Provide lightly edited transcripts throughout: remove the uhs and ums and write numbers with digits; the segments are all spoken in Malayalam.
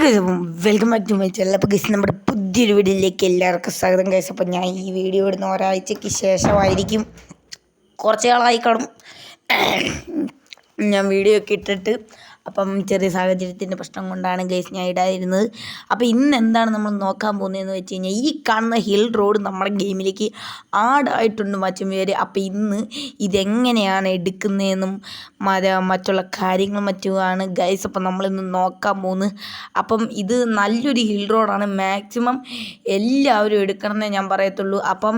ഗൈസ് അപ്പം welcome back to my channel. അപ്പോൾ ഗൈസ് നമ്മുടെ പുതിയൊരു വീഡിയോയിലേക്ക് എല്ലാവർക്കും സ്വാഗതം ഗൈസ്. അപ്പം ഞാൻ ഈ വീഡിയോ ഇടുന്ന ഒരാഴ്ചയ്ക്ക് ശേഷമായിരിക്കും, കുറച്ച് നാളായി കാണും ഞാൻ വീഡിയോ ഒക്കെ ഇട്ടിട്ട്. അപ്പം ചെറിയ സാഹചര്യത്തിൻ്റെ പ്രശ്നം കൊണ്ടാണ് ഗൈസ് ഞാൻ ഇടാതിരുന്നത്. അപ്പോൾ ഇന്ന് എന്താണ് നമ്മൾ നോക്കാൻ പോകുന്നതെന്ന് വെച്ച് കഴിഞ്ഞാൽ, ഈ കാണുന്ന ഹിൽ റോഡ് നമ്മുടെ ഗെയിമിലേക്ക് ആഡായിട്ടുണ്ട് മച്ചും. അപ്പോൾ ഇന്ന് ഇതെങ്ങനെയാണ് എടുക്കുന്നതെന്നും മറ്റുള്ള കാര്യങ്ങളും മറ്റുമാണ് ഗൈസ് അപ്പം നമ്മളിന്ന് നോക്കാൻ പോകുന്നത്. അപ്പം ഇത് നല്ലൊരു ഹിൽ റോഡാണ്, മാക്സിമം എല്ലാവരും എടുക്കണമെന്നേ ഞാൻ പറയത്തുള്ളൂ. അപ്പം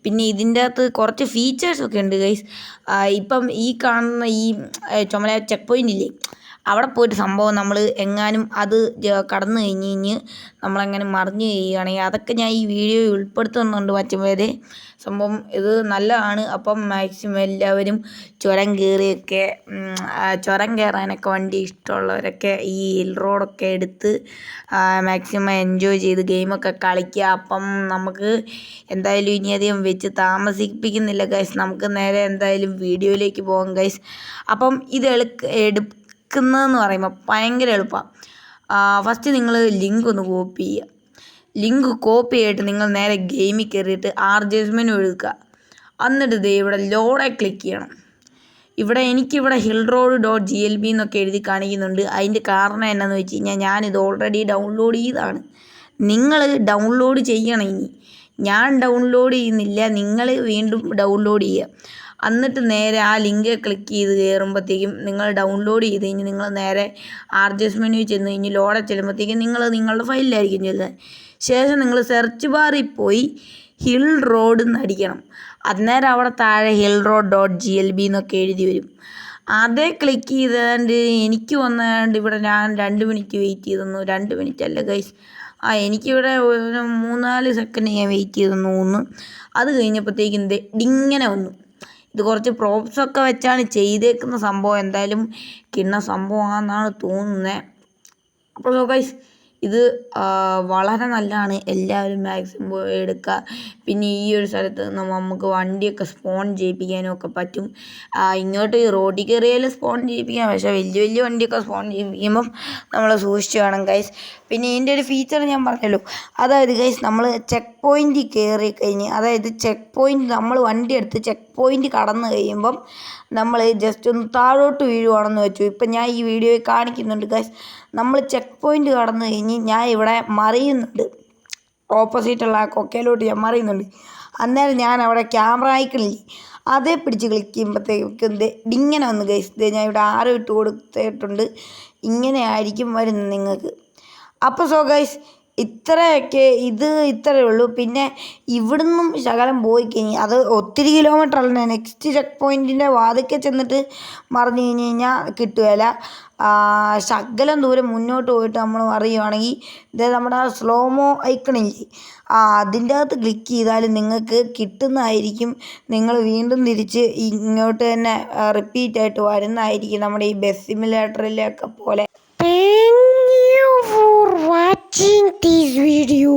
പിന്നെ ഇതിൻ്റെ അകത്ത് കുറച്ച് ഫീച്ചേഴ്സൊക്കെ ഉണ്ട് ഗൈസ്. ഇപ്പം ഈ കാണുന്ന ഈ ചുമല ചെക്ക് പോയിൻ്റ് ഇല്ലേ, അവിടെ പോയിട്ട് സംഭവം നമ്മൾ എങ്ങാനും അത് കടന്നു കഴിഞ്ഞ് നമ്മളെങ്ങനെ മറിഞ്ഞ് ചെയ്യുകയാണെങ്കിൽ അതൊക്കെ ഞാൻ ഈ വീഡിയോയിൽ ഉൾപ്പെടുത്തുന്നുണ്ട് മറ്റും. സംഭവം ഇത് നല്ലതാണ്. അപ്പം മാക്സിമം എല്ലാവരും ചുരം കയറാനൊക്കെ വണ്ടി ഇഷ്ടമുള്ളവരൊക്കെ ഈ ഹിൽ റോഡൊക്കെ എടുത്ത് മാക്സിമം എൻജോയ് ചെയ്ത് ഗെയിമൊക്കെ കളിക്കുക. അപ്പം നമുക്ക് എന്തായാലും ഇനി അധികം വെച്ച് താമസിപ്പിക്കുന്നില്ല ഗൈസ്, നമുക്ക് നേരെ എന്തായാലും വീഡിയോയിലേക്ക് പോകാം ഗൈസ്. അപ്പം ഇത് എടുക്കുന്നതെന്ന് പറയുമ്പോൾ ഭയങ്കര എളുപ്പമാണ്. ഫസ്റ്റ് നിങ്ങൾ ലിങ്ക് ഒന്ന് കോപ്പി ചെയ്യുക. ലിങ്ക് കോപ്പി ചെയ്തിട്ട് നിങ്ങൾ നേരെ ഗെയിമിൽ കയറിയിട്ട് ആർജസ്മെൻ്റ് എടുക്കുക. എന്നിട്ട് ദേ ഇവിടെ ലോഡെ ക്ലിക്ക് ചെയ്യണം. എനിക്കിവിടെ hillroad.glb എന്നൊക്കെ എഴുതി കാണിക്കുന്നുണ്ട്. അതിൻ്റെ കാരണം എന്നാന്ന് വെച്ച് കഴിഞ്ഞാൽ ഞാനിത് ഓൾറെഡി ഡൗൺലോഡ് ചെയ്തതാണ്. നിങ്ങൾ ഡൗൺലോഡ് ചെയ്യണം. ഇനി ഞാൻ ഡൗൺലോഡ് ചെയ്യുന്നില്ല, നിങ്ങൾ വീണ്ടും ഡൗൺലോഡ് ചെയ്യുക. എന്നിട്ട് നേരെ ആ ലിങ്ക് ക്ലിക്ക് ചെയ്ത് കയറുമ്പോഴത്തേക്കും നിങ്ങൾ ഡൗൺലോഡ് ചെയ്ത് കഴിഞ്ഞ് നിങ്ങൾ നേരെ ആർജസ് മെനുവിൽ ചെന്ന് കഴിഞ്ഞ് ലോഡെ ചെല്ലുമ്പോഴത്തേക്കും നിങ്ങളുടെ ഫയലിലായിരിക്കും ചെല്ലുന്നത്. ശേഷം നിങ്ങൾ സെർച്ച് ബാറിൽ പോയി ഹിൽ റോഡ് എന്ന് അടിക്കണം. അന്നേരം അവിടെ താഴെ hillroad.glb എന്നൊക്കെ എഴുതി വരും. അതേ ക്ലിക്ക് ചെയ്താണ്ട് എനിക്ക് വന്നാണ്ട് ഇവിടെ ഞാൻ 2 മിനിറ്റ് വെയിറ്റ് ചെയ്തെന്നു. 2 മിനിറ്റ് അല്ല ഗൈസ്, എനിക്കിവിടെ ഒരു 3-4 സെക്കൻഡ് ഞാൻ വെയിറ്റ് ചെയ്തെന്ന് തോന്നുന്നു. അത് കഴിഞ്ഞപ്പോഴത്തേക്കും ഇങ്ങനെ വന്നു. ഇത് കുറച്ച് പ്രോപ്സൊക്കെ വെച്ചാണ് ചെയ്തേക്കുന്ന സംഭവം. എന്തായാലും കിണ്ണ സംഭവമാണെന്നാണ് തോന്നുന്നത്. അപ്പോൾ ഗൈസ് ഇത് വളരെ നല്ലതാണ്, എല്ലാവരും മാക്സിമം എടുക്കുക. പിന്നെ ഈ ഒരു സ്ഥലത്ത് നമുക്ക് വണ്ടിയൊക്കെ സ്പോൺ ചെയ്യിപ്പിക്കാനും ഒക്കെ പറ്റും. ഇങ്ങോട്ട് റോഡിൽ കയറിയാലും സ്പോൺ ചെയ്യിപ്പിക്കാം, പക്ഷേ വലിയ വണ്ടിയൊക്കെ സ്പോൺ ചെയ്യിപ്പിക്കുമ്പം നമ്മൾ സൂക്ഷിച്ച് വേണം ഗൈസ്. പിന്നെ ഇതിൻ്റെ ഒരു ഫീച്ചർ ഞാൻ പറഞ്ഞല്ലോ, അതായത് ഗൈസ് നമ്മൾ ചെക്ക് പോയിൻ്റ് കയറി കഴിഞ്ഞ്, അതായത് ചെക്ക് പോയിൻ്റ് നമ്മൾ വണ്ടി എടുത്ത് ചെക്ക് പോയിൻ്റ് കടന്നു കഴിയുമ്പം നമ്മൾ ജസ്റ്റ് ഒന്ന് താഴോട്ട് വീഴുവാണെന്ന് വെച്ചു. ഇപ്പം ഞാൻ ഈ വീഡിയോയിൽ കാണിക്കുന്നുണ്ട് ഗൈസ്. നമ്മൾ ചെക്ക് പോയിൻ്റ് കടന്നു കഴിഞ്ഞ് ഞാൻ ഇവിടെ മറിയുന്നുണ്ട്, ഓപ്പോസിറ്റുള്ള ആ കൊക്കയിലോട്ട് ഞാൻ മറിയുന്നുണ്ട്. അന്നേരം ഞാൻ അവിടെ ക്യാമറ ഐക്കണില്ലേ അതേ പിടിച്ച് ക്ലിക്ക് ചെയ്യുമ്പോഴത്തേക്കും ഇങ്ങനെ വന്നു ഗൈസ്. ഞാൻ ഇവിടെ ആരോ ഇട്ട് കൊടുത്തിട്ടുണ്ട്, ഇങ്ങനെ ആയിരിക്കും വരുന്നത് നിങ്ങൾക്ക്. അപ്പോൾ സോ ഗൈസ് ഇത്രയൊക്കെ ഇത്രയേ ഉള്ളൂ. പിന്നെ ഇവിടുന്നും ശകലം പോയി കഴിഞ്ഞ് അത് ഒത്തിരി കിലോമീറ്റർ അല്ല, നെക്സ്റ്റ് ചെക്ക് പോയിൻറ്റിൻ്റെ വാതിക്കെ ചെന്നിട്ട് മറിഞ്ഞു കഴിഞ്ഞ് കഴിഞ്ഞാൽ കിട്ടുകയില്ല. ശകലം ദൂരം മുന്നോട്ട് പോയിട്ട് നമ്മൾ മറിയുവാണെങ്കിൽ നമ്മുടെ സ്ലോമോ ഐക്കണില്ലേ അതിൻ്റെ അകത്ത് ക്ലിക്ക് ചെയ്താൽ നിങ്ങൾക്ക് കിട്ടുന്നതായിരിക്കും. നിങ്ങൾ വീണ്ടും തിരിച്ച് ഇങ്ങോട്ട് തന്നെ റിപ്പീറ്റായിട്ട് വരുന്നതായിരിക്കും, നമ്മുടെ ഈ ബസ് സിമുലേറ്ററിലൊക്കെ പോലെ. Thank you for watching this video.